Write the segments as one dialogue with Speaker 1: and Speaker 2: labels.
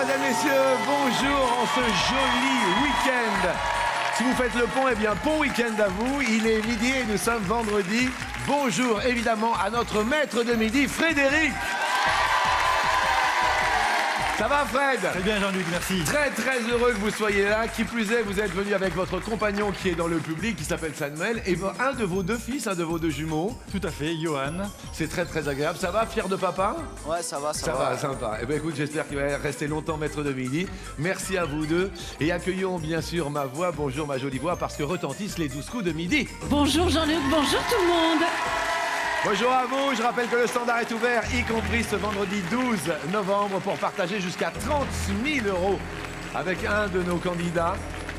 Speaker 1: mesdames et messieurs, bonjour en ce joli week-end. Si vous faites le pont, eh bien, bon week-end à vous. Il est midi et nous sommes vendredi. Bonjour évidemment à notre maître de midi, Frédéric. Ça va, Fred?
Speaker 2: Très bien, Jean-Luc, merci.
Speaker 1: Très très heureux que vous soyez là. Qui plus est, vous êtes venu avec votre compagnon qui est dans le public, qui s'appelle Samuel, et un de vos deux fils, un de vos deux jumeaux.
Speaker 2: Tout à fait, Johan.
Speaker 1: C'est très très agréable. Ça va, fier de papa?
Speaker 3: Ouais, ça va.
Speaker 1: Ça va, sympa. Eh bien écoute, j'espère qu'il va rester longtemps maître de midi. Merci à vous deux. Et accueillons bien sûr ma voix, bonjour ma jolie voix, parce que retentissent les 12 coups de midi.
Speaker 4: Bonjour Jean-Luc, bonjour tout le monde.
Speaker 1: Bonjour à vous, je rappelle que le standard est ouvert, y compris ce vendredi 12 novembre, pour partager jusqu'à 30 000 € avec un de nos candidats.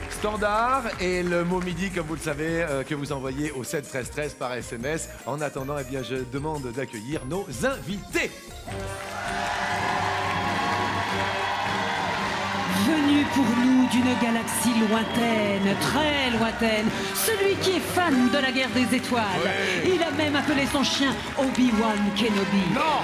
Speaker 1: Standard et le mot midi, comme vous le savez, que vous envoyez au 7 13 13 par SMS. En attendant, eh bien, je demande d'accueillir nos invités.
Speaker 4: Venu pour nous d'une galaxie lointaine, très lointaine, celui qui est fan de la guerre des étoiles.
Speaker 1: Ouais.
Speaker 4: Il a même appelé son chien Obi-Wan Kenobi.
Speaker 1: Non.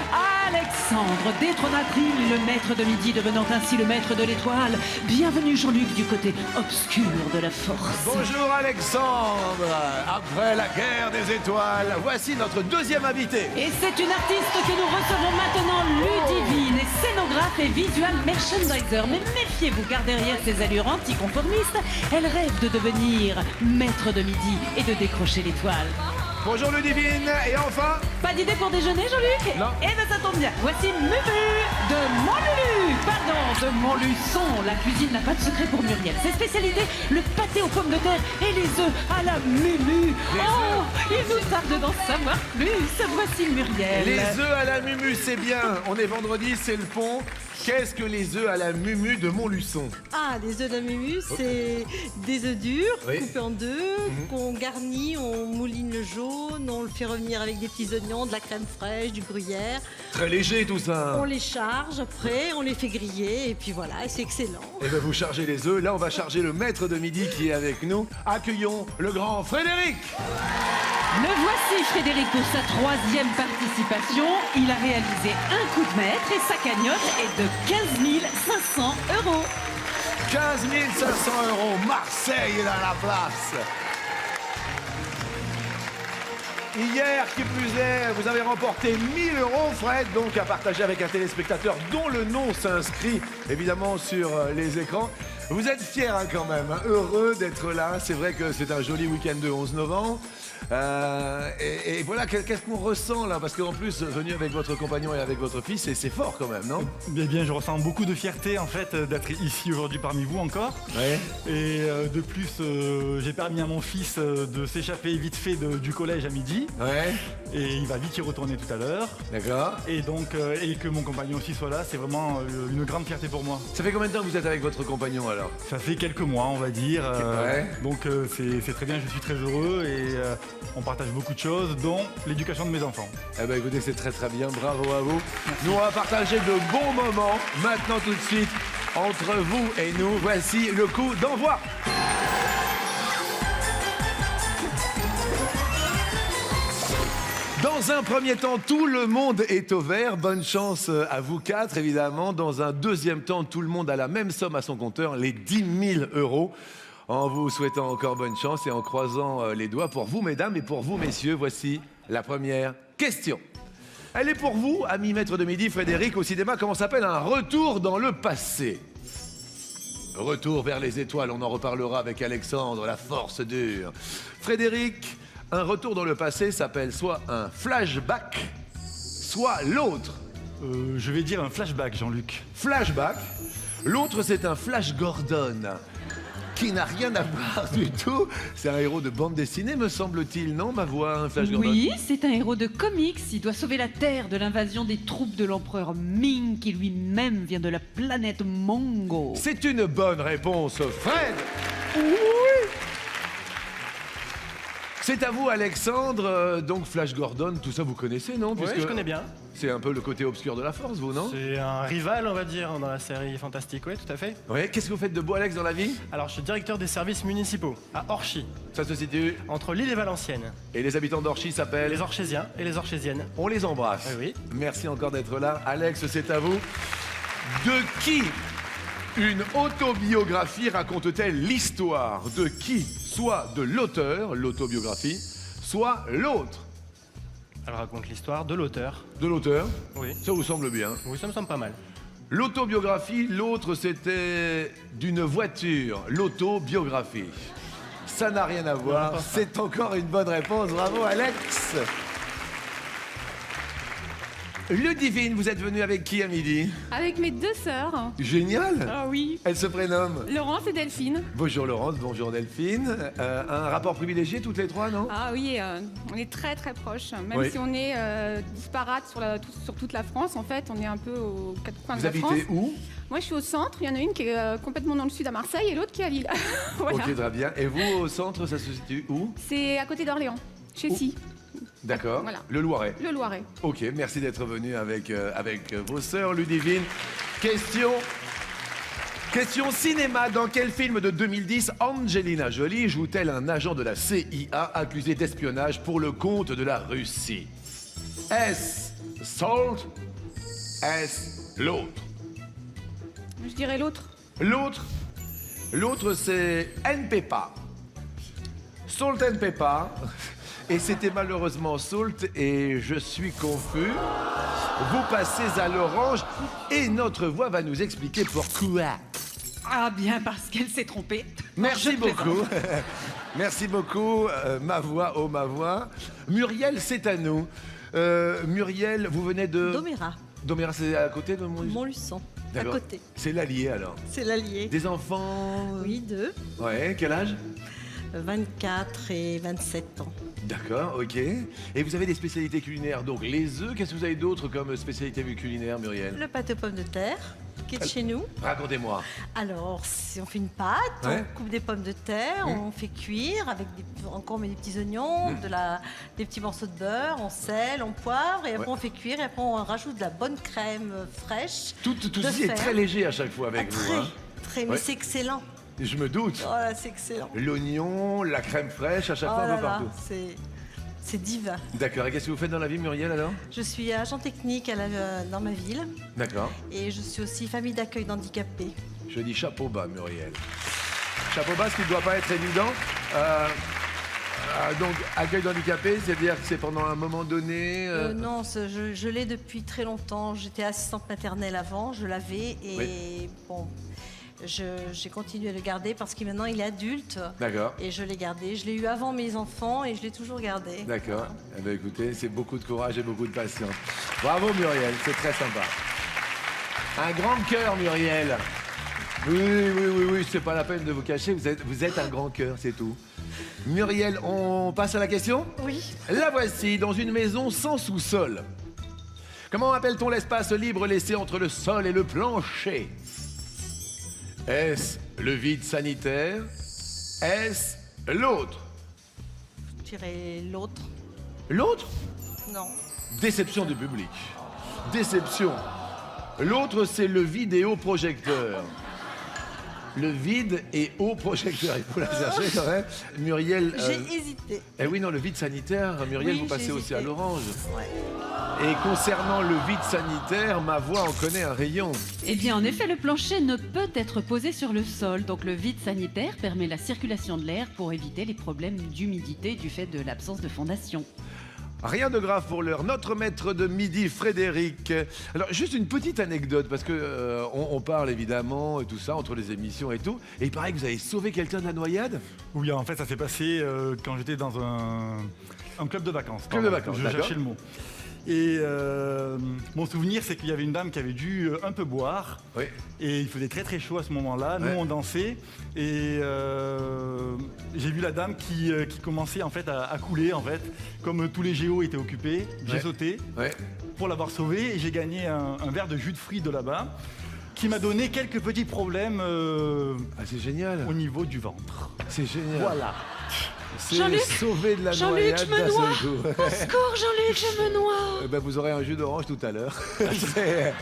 Speaker 4: Alexandre, détrônatrice, le maître de midi, devenant ainsi le maître de l'étoile. Bienvenue Jean-Luc du côté obscur de la force.
Speaker 1: Bonjour Alexandre. Après la guerre des étoiles, voici notre deuxième invité.
Speaker 4: Et c'est une artiste que nous recevons maintenant, Ludivine, est scénographe et visual merchandiser. Mais méfiez-vous car derrière ses allures anticonformistes, elle rêve de devenir maître de midi et de décrocher l'étoile.
Speaker 1: Bonjour Ludivine. Et enfin...
Speaker 4: Pas d'idée pour déjeuner, Jean-Luc?
Speaker 1: Non.
Speaker 4: Eh ben ça tombe bien. Voici Mumu de Montluçon. Pardon, de Montluçon. La cuisine n'a pas de secret pour Muriel. Ses spécialités, le pâté aux pommes de terre et les œufs à la Mumu. Oh, il nous tarde d'en savoir plus. Voici Muriel.
Speaker 1: Les œufs à la Mumu, c'est bien. On est vendredi, c'est le pont. Qu'est-ce que les œufs à la Mumu de Montluçon?
Speaker 5: Ah, les œufs d'Amumu, c'est des œufs durs,
Speaker 1: Oui.
Speaker 5: coupés en deux, qu'on garnit, on mouline le jaune, on le fait revenir avec des petits oignons, de la crème fraîche, du gruyère.
Speaker 1: Très léger tout ça.
Speaker 5: On les charge après, on les fait griller, et puis voilà, c'est excellent.
Speaker 1: Et bien vous chargez les œufs. Là, on va charger le maître de midi qui est avec nous. Accueillons le grand Frédéric.
Speaker 4: Le voici Frédéric pour sa troisième participation. Il a réalisé un coup de maître et sa cagnotte est de 15 500 €.
Speaker 1: 15 500 €. Marseille est dans la place. Hier, qui plus est, vous avez remporté 1 000 €, Fred, donc à partager avec un téléspectateur dont le nom s'inscrit évidemment sur les écrans. Vous êtes fiers hein, quand même, hein, heureux d'être là. C'est vrai que c'est un joli week-end de 11 novembre. Et voilà, qu'est-ce qu'on ressent là? Parce qu'en plus, venu avec votre compagnon et avec votre fils, c'est fort quand même, non?
Speaker 2: Bien, je ressens beaucoup de fierté en fait d'être ici aujourd'hui parmi vous encore.
Speaker 1: Ouais.
Speaker 2: Et de plus, j'ai permis à mon fils de s'échapper vite fait du collège à midi.
Speaker 1: Ouais,
Speaker 2: Et il va vite y retourner tout à l'heure.
Speaker 1: d'accord.
Speaker 2: Et donc, et que mon compagnon aussi soit là, c'est vraiment une grande fierté pour moi.
Speaker 1: Ça fait combien de temps que vous êtes avec votre compagnon alors?
Speaker 2: Ça fait quelques mois, on va dire.
Speaker 1: Ouais.
Speaker 2: Donc c'est très bien, je suis très heureux et on partage beaucoup de choses, dont l'éducation de mes enfants.
Speaker 1: Eh ben écoutez, c'est très très bien, bravo à vous. Nous on va partager de bons moments. Maintenant tout de suite, entre vous et nous, voici le coup d'envoi. Dans un premier temps, tout le monde est au vert. Bonne chance à vous quatre, évidemment. Dans un deuxième temps, tout le monde a la même somme à son compteur, les 10 000 €. En vous souhaitant encore bonne chance et en croisant les doigts pour vous, mesdames, et pour vous, messieurs, voici la première question. Elle est pour vous, ami maître de midi, Frédéric, au cinéma, comment s'appelle un retour dans le passé? Retour vers les étoiles, on en reparlera avec Alexandre, la force dure. Frédéric, un retour dans le passé s'appelle soit un flashback, soit l'autre.
Speaker 2: Je vais dire un flashback, Jean-Luc.
Speaker 1: Flashback. L'autre, c'est un Flash Gordon, qui n'a rien à voir du tout. C'est un héros de bande dessinée, me semble-t-il, non, ma voix, un Flash Gordon?
Speaker 4: Oui, c'est un héros de comics. Il doit sauver la Terre de l'invasion des troupes de l'empereur Ming, qui lui-même vient de la planète Mongo.
Speaker 1: C'est une bonne réponse, Fred.
Speaker 4: Oui.
Speaker 1: C'est à vous, Alexandre. Donc, Flash Gordon, tout ça, vous connaissez, non?
Speaker 3: Oui, je connais bien.
Speaker 1: C'est un peu le côté obscur de la force, vous, non?
Speaker 3: C'est un rival, on va dire, dans la série fantastique, oui, tout à fait.
Speaker 1: Oui, qu'est-ce que vous faites de beau, Alex, dans la vie?
Speaker 3: Alors, je suis directeur des services municipaux à Orchy,
Speaker 1: Ça se situe.
Speaker 3: entre Lille et Valenciennes.
Speaker 1: Et les habitants d'Orchy s'appellent?
Speaker 3: Les Orchésiens et les Orchésiennes.
Speaker 1: On les embrasse.
Speaker 3: Oui.
Speaker 1: Merci encore d'être là. Alex, c'est à vous. De qui Une autobiographie raconte-t-elle l'histoire de qui? Soit de l'auteur, l'autobiographie, soit l'autre.
Speaker 3: Elle raconte l'histoire de l'auteur.
Speaker 1: De l'auteur?
Speaker 3: Oui.
Speaker 1: Ça vous semble bien.
Speaker 3: Oui, ça me semble pas mal.
Speaker 1: L'autobiographie, l'autre c'était d'une voiture, l'autobiographie. Ça n'a rien à voir, c'est encore une bonne réponse, bravo Alex. Ludivine, vous êtes venue avec qui à midi?
Speaker 6: Avec mes deux sœurs.
Speaker 1: Génial.
Speaker 6: Ah oui.
Speaker 1: Elles se prénomment?
Speaker 6: Laurence et Delphine.
Speaker 1: Bonjour Laurence, bonjour Delphine. Un rapport privilégié toutes les trois, non?
Speaker 6: Ah oui, on est très très proches. Même
Speaker 1: Oui.
Speaker 6: si on est disparates sur toute la France, en fait, on est un peu aux quatre coins
Speaker 1: Vous
Speaker 6: de la France.
Speaker 1: habitez où?
Speaker 6: Moi, je suis au centre. Il y en a une qui est complètement dans le sud à Marseille et l'autre qui est à Lille. Voilà.
Speaker 1: Ok, très bien. Et vous, au centre, ça se situe où?
Speaker 6: C'est à côté d'Orléans, chez
Speaker 1: Où?
Speaker 6: Si,
Speaker 1: D'accord.
Speaker 6: Voilà.
Speaker 1: Le Loiret.
Speaker 6: le Loiret.
Speaker 1: Ok, merci d'être venu avec vos sœurs, Ludivine. Question cinéma. Dans quel film de 2010 Angelina Jolie joue-t-elle un agent de la CIA accusé d'espionnage pour le compte de la Russie? Est-ce Salt? Est-ce l'autre?
Speaker 6: Je dirais l'autre.
Speaker 1: L'autre, c'est N-Peppa. Salt and Peppa. Et c'était malheureusement Salt et je suis confus. Vous passez à l'orange et notre voix va nous expliquer pourquoi.
Speaker 4: Ah bien, parce qu'elle s'est trompée.
Speaker 1: Merci
Speaker 4: Je plaisante.
Speaker 1: beaucoup. Merci beaucoup, ma voix, oh ma voix. Muriel, c'est à nous. Muriel, vous venez de...
Speaker 5: Doméra,
Speaker 1: Doméra, c'est à côté de Montluçon?
Speaker 5: Montluçon, à
Speaker 1: D'accord.
Speaker 5: côté.
Speaker 1: C'est l'allié alors.
Speaker 5: C'est l'allié.
Speaker 1: Des enfants?
Speaker 5: Oui, 2,
Speaker 1: Ouais, quel âge?
Speaker 5: 24 et 27 ans.
Speaker 1: D'accord, ok. Et vous avez des spécialités culinaires, donc les œufs, qu'est-ce que vous avez d'autre comme spécialité culinaire, Muriel?
Speaker 5: Le pâté aux pommes de terre, qui est de chez nous.
Speaker 1: Racontez-moi.
Speaker 5: Alors, si on fait une pâte,
Speaker 1: Ouais.
Speaker 5: on coupe des pommes de terre, on fait cuire avec encore on met des petits oignons, des petits morceaux de beurre, on sel, on poivre, et après
Speaker 1: Ouais.
Speaker 5: on fait cuire, et après on rajoute de la bonne crème fraîche.
Speaker 1: Tout
Speaker 5: de
Speaker 1: ceci est
Speaker 5: fer.
Speaker 1: très léger à chaque fois
Speaker 5: Ah,
Speaker 1: avec vous.
Speaker 5: très,
Speaker 1: Hein.
Speaker 5: très, mais
Speaker 1: Ouais.
Speaker 5: c'est excellent.
Speaker 1: Je me doute.
Speaker 5: Oh là, c'est excellent.
Speaker 1: L'oignon, la crème fraîche, à chaque
Speaker 5: Oh
Speaker 1: fois un
Speaker 5: là
Speaker 1: peu
Speaker 5: là,
Speaker 1: partout.
Speaker 5: c'est divin.
Speaker 1: D'accord. Et qu'est-ce que vous faites dans la vie, Muriel, alors?
Speaker 5: Je suis agent technique dans ma ville,
Speaker 1: D'accord.
Speaker 5: et je suis aussi famille d'accueil d'handicapés.
Speaker 1: Je dis chapeau bas, Muriel. Chapeau bas, ce qui ne doit pas être évident. Donc, accueil d'handicapés, c'est-à-dire que c'est pendant un moment donné...
Speaker 5: Non, je l'ai depuis très longtemps. J'étais assistante maternelle avant, je l'avais, et
Speaker 1: Oui.
Speaker 5: bon, j'ai continué à le garder parce que maintenant il est adulte.
Speaker 1: D'accord.
Speaker 5: Et je l'ai gardé. Je l'ai eu avant mes enfants et je l'ai toujours gardé.
Speaker 1: D'accord. Eh bien, écoutez, c'est beaucoup de courage et beaucoup de patience. Bravo, Muriel, c'est très sympa. Un grand cœur, Muriel. Oui, c'est pas la peine de vous cacher, vous êtes un grand cœur, c'est tout. Muriel, on passe à la question?
Speaker 5: Oui.
Speaker 1: La voici, dans une maison sans sous-sol. Comment appelle-t-on l'espace libre laissé entre le sol et le plancher? Est-ce le vide sanitaire? Est-ce l'autre?
Speaker 5: Je dirais l'autre.
Speaker 1: L'autre?
Speaker 5: Non.
Speaker 1: Déception du public. Déception. L'autre, c'est le vidéoprojecteur. Le vide et au projecteur. Il faut la chercher quand même. Muriel.
Speaker 5: J'ai hésité.
Speaker 1: Eh oui, non, le vide sanitaire, Muriel,
Speaker 5: Oui,
Speaker 1: vous passez
Speaker 5: j'ai
Speaker 1: aussi à
Speaker 5: hésité.
Speaker 1: l'orange.
Speaker 5: Ouais.
Speaker 1: Et concernant le vide sanitaire, ma voix en connaît un rayon.
Speaker 4: Eh bien, en effet, le plancher ne peut être posé sur le sol. Donc, le vide sanitaire permet la circulation de l'air pour éviter les problèmes d'humidité du fait de l'absence de fondation.
Speaker 1: Rien de grave pour l'heure. Notre maître de midi, Frédéric. Alors, juste une petite anecdote, parce que on parle évidemment, tout ça, entre les émissions et tout. Et il paraît que vous avez sauvé quelqu'un de la noyade?
Speaker 2: Oui, en fait, ça s'est passé quand j'étais dans un club de vacances.
Speaker 1: Club de
Speaker 2: pardon.
Speaker 1: vacances,
Speaker 2: Je
Speaker 1: d'accord.
Speaker 2: cherchais le mot. Et mon souvenir, c'est qu'il y avait une dame qui avait dû un peu boire.
Speaker 1: Oui.
Speaker 2: Et il faisait très très chaud à ce moment-là. Nous,
Speaker 1: Ouais.
Speaker 2: on dansait. Et j'ai vu la dame qui commençait en fait à couler. En fait. Comme tous les géos étaient occupés, j'ai
Speaker 1: Ouais.
Speaker 2: sauté
Speaker 1: Ouais.
Speaker 2: pour l'avoir sauvée. Et j'ai gagné un verre de jus de fruits de là-bas qui m'a donné quelques petits problèmes
Speaker 1: Ah, c'est génial.
Speaker 2: au niveau du ventre.
Speaker 1: C'est génial.
Speaker 2: Voilà.
Speaker 1: C'est
Speaker 4: Jean-Luc
Speaker 1: sauvé de la
Speaker 4: Jean-Luc,
Speaker 1: noyade
Speaker 4: je me
Speaker 1: d'un
Speaker 4: noie.
Speaker 1: seul coup.
Speaker 4: Au secours, Jean-Luc, je me noie.
Speaker 1: Ben, vous aurez un jus d'orange tout à l'heure. C'est-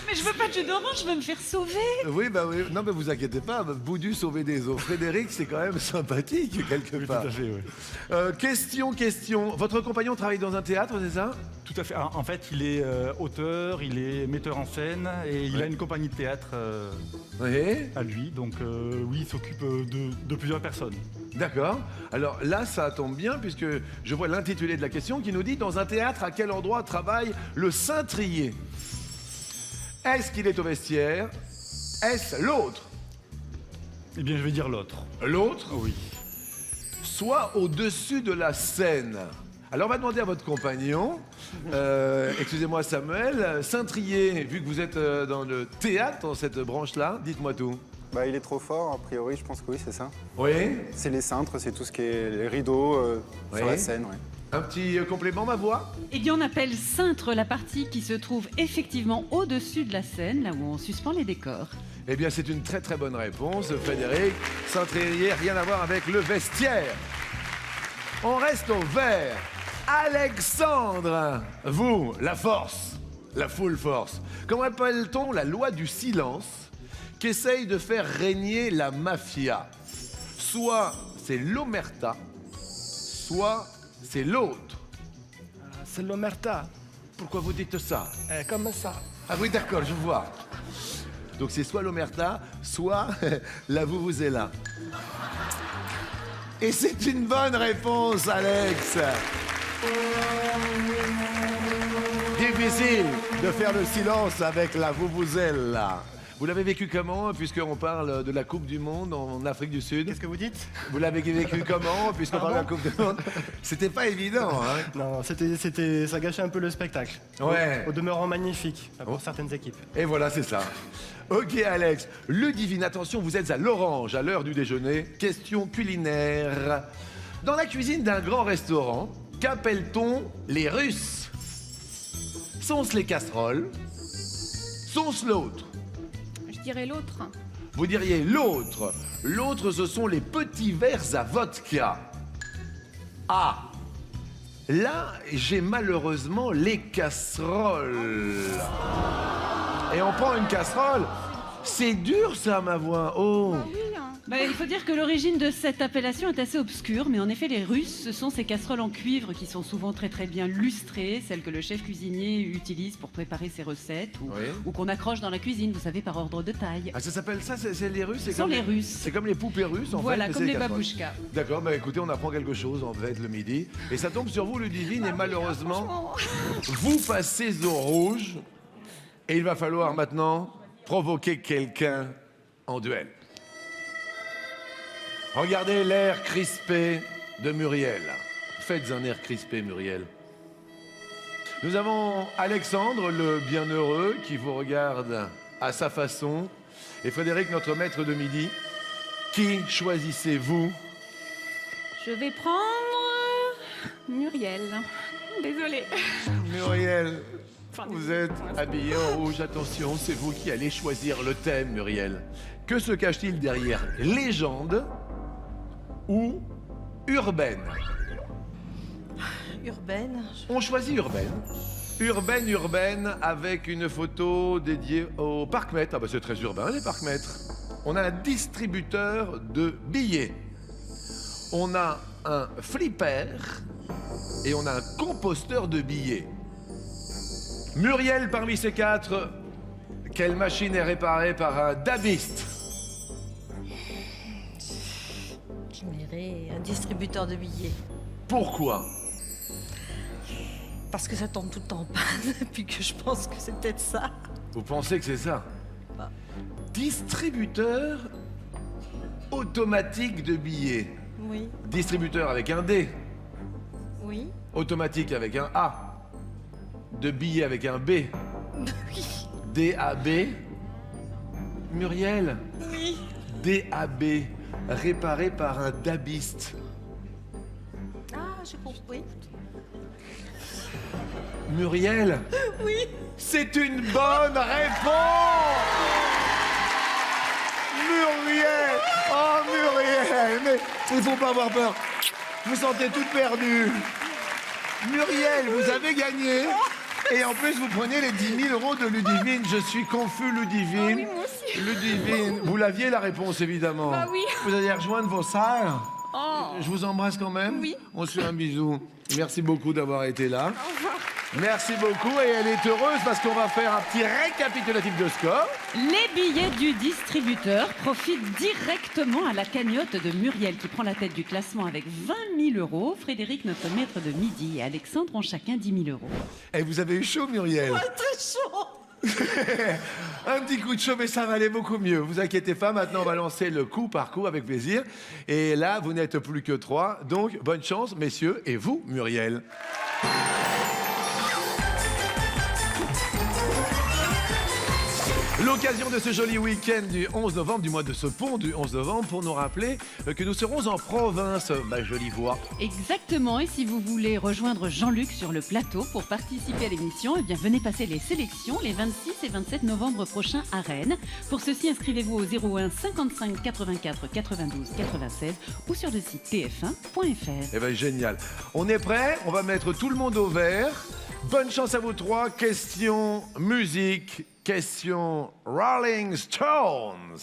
Speaker 4: Mais je veux pas de jus d'orange, je veux me faire sauver.
Speaker 1: oui, bah oui. Non, mais vous inquiétez pas. Boudu sauver des eaux. Frédéric, c'est quand même sympathique quelque
Speaker 2: Oui, tout
Speaker 1: part.
Speaker 2: à fait, oui.
Speaker 1: Question. Votre compagnon travaille dans un théâtre, c'est ça?
Speaker 2: Tout à fait. En fait, il est auteur, il est metteur en scène et il a une compagnie de théâtre
Speaker 1: Oui.
Speaker 2: à lui. Donc oui, il s'occupe de plusieurs personnes.
Speaker 1: D'accord. Alors là, ça tombe bien puisque je vois l'intitulé de la question qui nous dit dans un théâtre, à quel endroit travaille le cintrier? Est-ce qu'il est au vestiaire? Est-ce l'autre?
Speaker 2: Eh bien, je vais dire l'autre.
Speaker 1: L'autre?
Speaker 2: Oui.
Speaker 1: Soit au-dessus de la scène. Alors on va demander à votre compagnon, excusez-moi Samuel, cintrier, vu que vous êtes dans le théâtre, dans cette branche-là, dites-moi tout.
Speaker 7: Bah, il est trop fort, a priori, je pense que oui, c'est ça.
Speaker 1: Oui.
Speaker 7: C'est les cintres, c'est tout ce qui est les rideaux sur
Speaker 1: Oui.
Speaker 7: la scène, ouais.
Speaker 1: Un petit complément, ma voix?
Speaker 4: Eh bien, on appelle cintre la partie qui se trouve effectivement au-dessus de la scène, là où on suspend les décors.
Speaker 1: Eh bien, c'est une très très bonne réponse, Frédéric. Cintrier, rien à voir avec le vestiaire. On reste au vert. Alexandre, vous, la force, la full force. Comment appelle-t-on la loi du silence qu'essaye de faire régner la mafia? Soit c'est l'omerta, soit c'est l'autre.
Speaker 3: C'est l'omerta.
Speaker 1: Pourquoi vous dites ça?
Speaker 3: Comme ça.
Speaker 1: Ah oui, d'accord, je vois. Donc c'est soit l'omerta, soit la vuvuzela. Et c'est une bonne réponse, Alex. Difficile de faire le silence avec la vuvuzela. Vous l'avez vécu comment, puisqu'on parle de la Coupe du Monde en Afrique du Sud?
Speaker 3: Qu'est-ce que vous dites?
Speaker 1: Vous l'avez vécu comment, puisqu'on parle de la Coupe du Monde? C'était pas évident, hein?
Speaker 3: Non, ça gâchait un peu le spectacle.
Speaker 1: Ouais.
Speaker 3: Au demeurant magnifique, pour certaines équipes.
Speaker 1: Et voilà, c'est ça. Ok, Alex. Ludivine, attention, vous êtes à l'orange à l'heure du déjeuner. Question culinaire. Dans la cuisine d'un grand restaurant, qu'appelle-t-on les Russes? Sont-ce les casseroles? Sont-ce l'autre?
Speaker 6: Je dirais l'autre.
Speaker 1: Vous diriez l'autre. L'autre, ce sont les petits verres à vodka. Ah. Là, j'ai malheureusement les casseroles. Et on prend une casserole. C'est dur ça, ma voix. Oh.
Speaker 6: Oui, hein.
Speaker 4: Bah, il faut dire que l'origine de cette appellation est assez obscure, mais en effet, les Russes, ce sont ces casseroles en cuivre qui sont souvent très très bien lustrées, celles que le chef cuisinier utilise pour préparer ses recettes
Speaker 1: Oui.
Speaker 4: ou qu'on accroche dans la cuisine, vous savez, par ordre de taille.
Speaker 1: Ah, ça s'appelle ça, c'est les Russes?
Speaker 4: Ce sont les Russes.
Speaker 1: C'est comme les poupées russes, en
Speaker 4: Voilà,
Speaker 1: fait. mais
Speaker 4: comme
Speaker 1: c'est
Speaker 4: les
Speaker 1: casseroles.
Speaker 4: babouchkas.
Speaker 1: D'accord, bah écoutez, on apprend quelque chose, en fait, le midi. Et ça tombe sur vous, Ludivine, et malheureusement, vous passez au rouge. Et il va falloir maintenant provoquer quelqu'un en duel. Regardez l'air crispé de Muriel. Faites un air crispé, Muriel. Nous avons Alexandre, le bienheureux, qui vous regarde à sa façon. Et Frédéric, notre maître de midi. Qui choisissez-vous?
Speaker 6: Je vais prendre Muriel. Désolée.
Speaker 1: Muriel,
Speaker 6: Enfin,
Speaker 1: vous êtes
Speaker 6: pour l'instant.
Speaker 1: habillée en rouge. Attention, c'est vous qui allez choisir le thème, Muriel. Que se cache-t-il derrière légende ou urbaine?
Speaker 5: Urbaine.
Speaker 1: On choisit urbaine. Urbaine avec une photo dédiée au parc-mètre. Ah bah c'est très urbain, les parcs-mètres. On a un distributeur de billets. On a un flipper et on a un composteur de billets. Muriel, parmi ces quatre, quelle machine est réparée par un dabiste?
Speaker 5: Je dirais un distributeur de billets.
Speaker 1: Pourquoi?
Speaker 5: Parce que ça tombe tout le temps en panne, puis que je pense que c'est peut-être ça.
Speaker 1: Vous pensez que c'est ça?
Speaker 5: Bah.
Speaker 1: Distributeur automatique de billets.
Speaker 5: Oui,
Speaker 1: Distributeur avec un D.
Speaker 5: oui,
Speaker 1: Automatique avec un A. De billets avec un B.
Speaker 5: oui,
Speaker 1: DAB. Muriel.
Speaker 5: oui.
Speaker 1: DAB. Réparé par un dabiste.
Speaker 5: Ah, j'ai compris.
Speaker 1: Muriel.
Speaker 5: Oui.
Speaker 1: C'est une bonne réponse. Muriel. Oh Muriel. Mais il faut pas avoir peur. Je vous sentais toute perdue. Muriel, vous avez gagné. Et en plus, vous prenez les 10 000 € de Ludivine. Je suis confus, Ludivine.
Speaker 6: Oui, moi aussi.
Speaker 1: Ludivine, vous l'aviez la réponse, évidemment.
Speaker 6: Bah oui.
Speaker 1: Vous allez rejoindre vos sœurs.
Speaker 6: Oh.
Speaker 1: Je vous embrasse quand même.
Speaker 6: Oui.
Speaker 1: On se fait un bisou. Merci beaucoup d'avoir été là. Merci beaucoup. Et elle est heureuse parce qu'on va faire un petit récapitulatif de score.
Speaker 4: Les billets du distributeur profitent directement à la cagnotte de Muriel qui prend la tête du classement avec 20 000 €. Frédéric, notre maître de midi, et Alexandre ont chacun 10 000 €.
Speaker 1: Et vous avez eu chaud, Muriel?
Speaker 5: Très chaud.
Speaker 1: Un petit coup de chaud, mais ça va aller beaucoup mieux. Vous inquiétez pas, maintenant on va lancer le coup par coup avec plaisir. Et là, vous n'êtes plus que 3. Donc, bonne chance, messieurs, et vous, Muriel. L'occasion de ce joli week-end du 11 novembre, du mois de ce pont du 11 novembre, pour nous rappeler que nous serons en province, ma jolie voix.
Speaker 4: Exactement, et si vous voulez rejoindre Jean-Luc sur le plateau pour participer à l'émission, eh bien venez passer les sélections les 26 et 27 novembre prochains à Rennes. Pour ceci, inscrivez-vous au 01 55 84 92 96 ou sur le site tf1.fr.
Speaker 1: Eh bien, génial. On est prêts? On va mettre tout le monde au vert. Bonne chance à vous trois. Question musique, question Rolling Stones.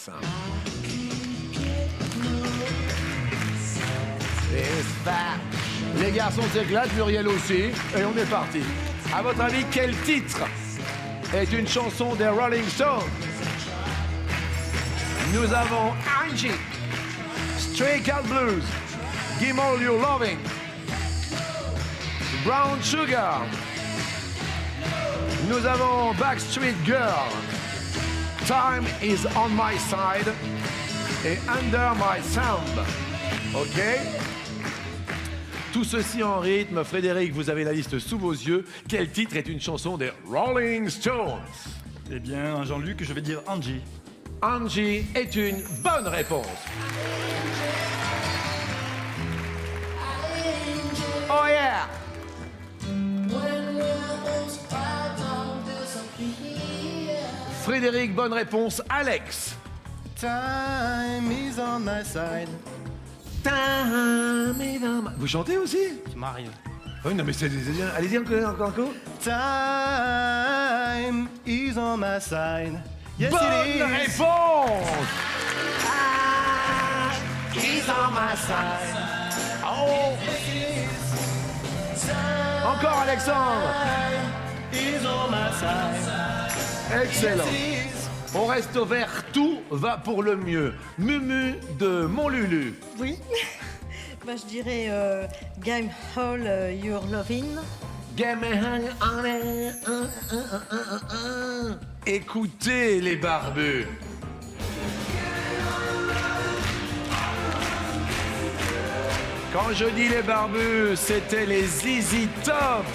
Speaker 1: Les garçons s'éclatent, Muriel aussi, et on est parti. À votre avis, quel titre est une chanson des Rolling Stones? Nous avons Angie, Stray Cat Blues, Give All Your Loving, Brown Sugar. Nous avons Backstreet Girl, Time is on my side et Under my thumb. OK? Tout ceci en rythme. Frédéric, vous avez la liste sous vos yeux. Quel titre est une chanson des Rolling Stones?
Speaker 2: Eh bien, Jean-Luc, je vais dire Angie.
Speaker 1: Angie est une bonne réponse. Oh yeah! Frédéric, bonne réponse. Alex.
Speaker 3: Time is on my side.
Speaker 1: Vous chantez aussi?
Speaker 3: Ça m'arrive.
Speaker 1: Oui, non, mais c'est bien. Allez-y, encore.
Speaker 3: Time is on my side. Yes,
Speaker 1: Bonne
Speaker 3: it is.
Speaker 1: réponse!
Speaker 3: Is on my side.
Speaker 1: Oh. Encore Alexandre.
Speaker 3: Is on my side.
Speaker 1: Excellent. On reste au vert, tout va pour le mieux. Mumu de Montlulu.
Speaker 5: Oui. Bah, je dirais Game Hall Your Lovin'.
Speaker 1: Écoutez les barbus. Quand je dis les barbus, c'était les ZZ Top.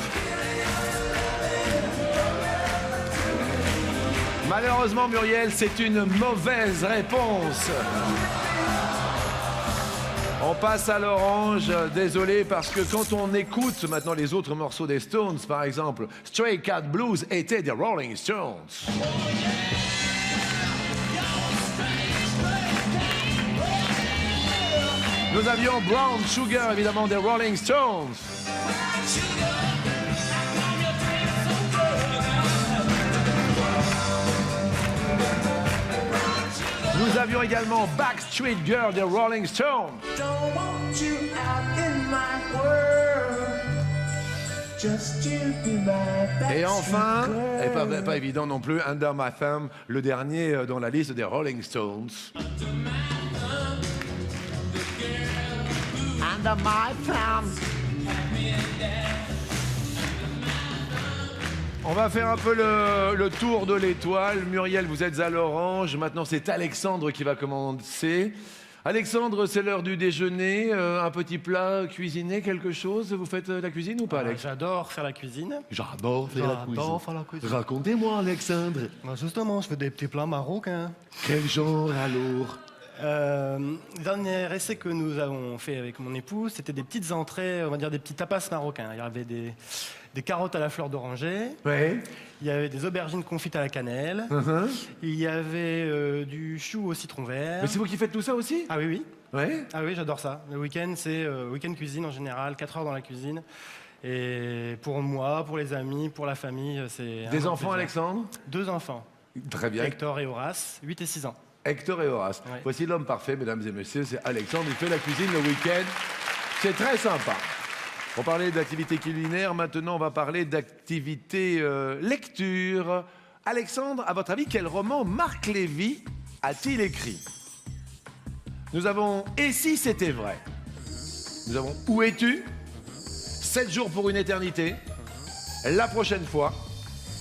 Speaker 1: Malheureusement, Muriel, c'est une mauvaise réponse. On passe à l'orange, désolé, parce que quand on écoute maintenant les autres morceaux des Stones, par exemple, Stray Cat Blues était des Rolling Stones. Nous avions Brown Sugar, évidemment, des Rolling Stones. Nous avions également Backstreet Girl des Rolling Stones. Et enfin, et pas évident non plus, Under My Thumb, le dernier dans la liste des Rolling Stones. Under My Thumb. On va faire un peu le tour de l'étoile. Muriel, vous êtes à l'orange. Maintenant, c'est Alexandre qui va commencer. Alexandre, c'est l'heure du déjeuner. Un petit plat cuisiné, quelque chose? Vous faites la cuisine ou pas, Alex?
Speaker 3: J'adore faire la cuisine.
Speaker 1: J'adore faire la cuisine.
Speaker 3: J'adore faire la cuisine.
Speaker 1: Racontez-moi, Alexandre.
Speaker 3: Bah, justement, je fais des petits plats marocains.
Speaker 1: Quel genre alors?
Speaker 3: Le dernier essai que nous avons fait avec mon épouse, c'était des petites entrées, on va dire des petits tapas marocains. Il y avait des carottes à la fleur d'oranger,
Speaker 1: Ouais.
Speaker 3: il y avait des aubergines confites à la cannelle, il y avait du chou au citron vert.
Speaker 1: Mais c'est vous qui faites tout ça aussi?
Speaker 3: Ah oui, oui.
Speaker 1: Ouais.
Speaker 3: Ah oui, j'adore ça. Le week-end, c'est week-end cuisine en général, 4 heures dans la cuisine. Et pour moi, pour les amis, pour la famille, c'est...
Speaker 1: Des
Speaker 3: un
Speaker 1: enfants,
Speaker 3: plaisir.
Speaker 1: Alexandre?
Speaker 3: 2 enfants,
Speaker 1: Très bien.
Speaker 3: Hector et Horace, 8 et 6 ans.
Speaker 1: Hector et Horace.
Speaker 3: Ouais.
Speaker 1: Voici l'homme parfait, mesdames et messieurs, c'est Alexandre. Il fait la cuisine le week-end. C'est très sympa. On parlait d'activité culinaire, maintenant on va parler d'activité lecture. Alexandre, à votre avis, quel roman Marc Lévy a-t-il écrit? Nous avons Et si c'était vrai? Nous avons Où es-tu? 7 jours pour une éternité. La prochaine fois.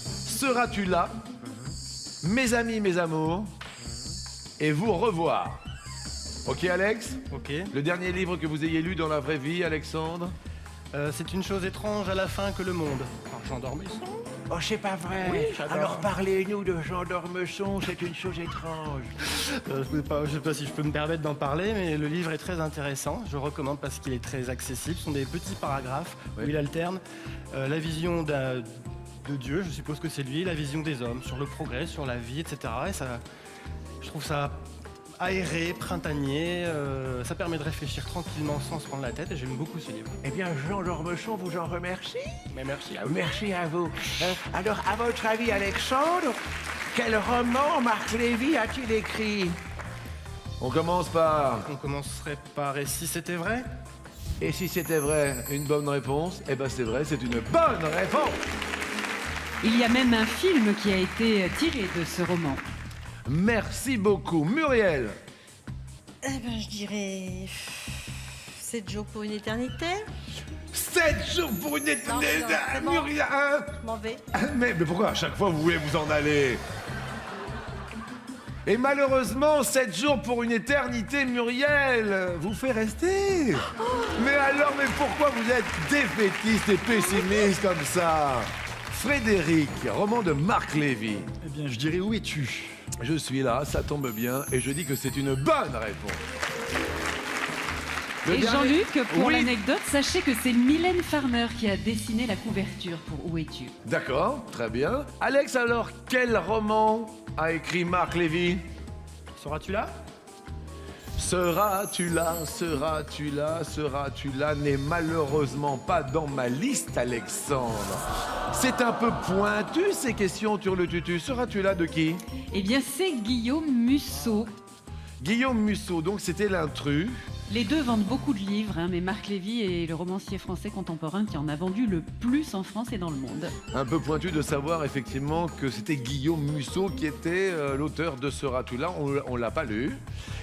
Speaker 1: Seras-tu là? Mes amis, mes amours. Et vous revoir. Ok, Alex?
Speaker 3: Ok.
Speaker 1: Le dernier livre que vous ayez lu dans la vraie vie, Alexandre?
Speaker 3: C'est une chose étrange à la fin que le monde. Par Jean d'Ormesson.
Speaker 8: Oh, c'est pas vrai.
Speaker 3: Oui, j'adore.
Speaker 8: Alors parlez-nous de Jean d'Ormesson, c'est une chose étrange.
Speaker 3: Je ne sais pas si je peux me permettre d'en parler, mais le livre est très intéressant. Je recommande parce qu'il est très accessible. Ce sont des petits paragraphes
Speaker 1: Ouais.
Speaker 3: où il alterne la vision de Dieu, je suppose que c'est lui, la vision des hommes, sur le progrès, sur la vie, etc. Et ça, je trouve ça aéré, printanier. Ça permet de réfléchir tranquillement sans se prendre la tête. Et j'aime beaucoup ce livre.
Speaker 8: Eh bien, Jean d'Ormesson vous en remercie.
Speaker 3: Mais merci à vous.
Speaker 8: Merci à vous. Alors, à votre avis, Alexandre, quel roman Marc Lévy a-t-il écrit?
Speaker 1: On commence par...
Speaker 3: On commencerait par Et si c'était vrai?
Speaker 1: Et si c'était vrai, une bonne réponse? Eh ben c'est vrai, c'est une bonne réponse.
Speaker 4: Il y a même un film qui a été tiré de ce roman.
Speaker 1: Merci beaucoup. Muriel?
Speaker 5: Eh ben, je dirais 7 jours pour une éternité.
Speaker 1: 7 jours pour une éternité.
Speaker 5: Non, c'est bon.
Speaker 1: Muriel,
Speaker 5: Je m'en vais.
Speaker 1: mais pourquoi à chaque fois vous voulez vous en aller? Et malheureusement, 7 jours pour une éternité, Muriel, vous fait rester. Mais alors, mais pourquoi vous êtes défaitiste et pessimiste comme ça? Frédéric, roman de Marc Lévy.
Speaker 2: Eh bien, je dirais Où es-tu?
Speaker 1: Je suis là, ça tombe bien, et je dis que c'est une bonne réponse. Le
Speaker 4: Et
Speaker 1: dernier-
Speaker 4: Jean-Luc, pour
Speaker 1: Oui.
Speaker 4: l'anecdote, sachez que c'est Mylène Farmer qui a dessiné la couverture pour Où es-tu?
Speaker 1: D'accord, très bien. Alex, alors, quel roman a écrit Marc Lévy?
Speaker 3: Seras-tu là?
Speaker 1: Seras-tu là, seras-tu là, seras-tu là n'est malheureusement pas dans ma liste, Alexandre. C'est un peu pointu, ces questions sur le tutu. Seras-tu là de qui?
Speaker 4: Eh bien, c'est Guillaume Musso.
Speaker 1: Guillaume Musso, donc c'était l'intrus.
Speaker 4: Les deux vendent beaucoup de livres, hein, mais Marc Lévy est le romancier français contemporain qui en a vendu le plus en France et dans le monde.
Speaker 1: Un peu pointu de savoir effectivement que c'était Guillaume Musso qui était l'auteur de Seras-tu là. On l'a pas lu.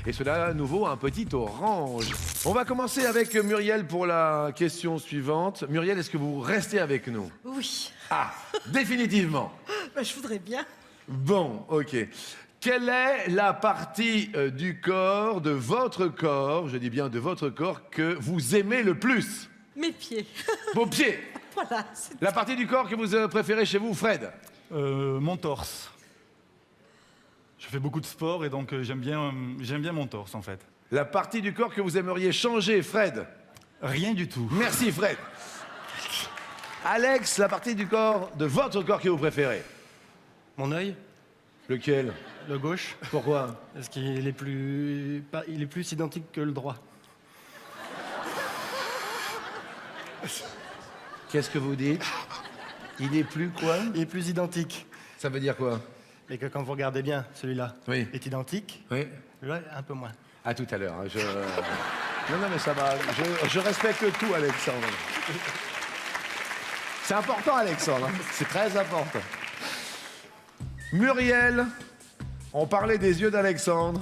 Speaker 1: Et cela à nouveau un petit orange. On va commencer avec Muriel pour la question suivante. Muriel, est-ce que vous restez avec nous?
Speaker 5: Oui.
Speaker 1: Ah, définitivement.
Speaker 5: Ben, je voudrais bien.
Speaker 1: Bon, ok. Quelle est la partie du corps, de votre corps, je dis bien de votre corps, que vous aimez le plus?
Speaker 5: Mes pieds.
Speaker 1: Vos pieds.
Speaker 5: Voilà. c'est-
Speaker 1: La partie du corps que vous préférez chez vous, Fred?
Speaker 2: Mon torse. Je fais beaucoup de sport et donc j'aime bien mon torse en fait.
Speaker 1: La partie du corps que vous aimeriez changer, Fred?
Speaker 2: Rien du tout.
Speaker 1: Merci, Fred. Alex, la partie du corps, de votre corps que vous préférez?
Speaker 3: Mon œil?
Speaker 1: Lequel?
Speaker 3: Le gauche?
Speaker 1: Pourquoi?
Speaker 3: Parce qu'il est il est plus identique que le droit.
Speaker 1: Qu'est-ce que vous dites? Il est plus quoi?
Speaker 3: Il est plus identique.
Speaker 1: Ça veut dire quoi?
Speaker 3: Et que quand vous regardez bien, celui-là
Speaker 1: Oui.
Speaker 3: est identique,
Speaker 1: Oui.
Speaker 3: celui-là un peu moins.
Speaker 1: À tout à l'heure. Hein, Non, mais ça va. Je respecte tout, Alexandre. C'est important, Alexandre. Hein. C'est très important. Muriel, on parlait des yeux d'Alexandre.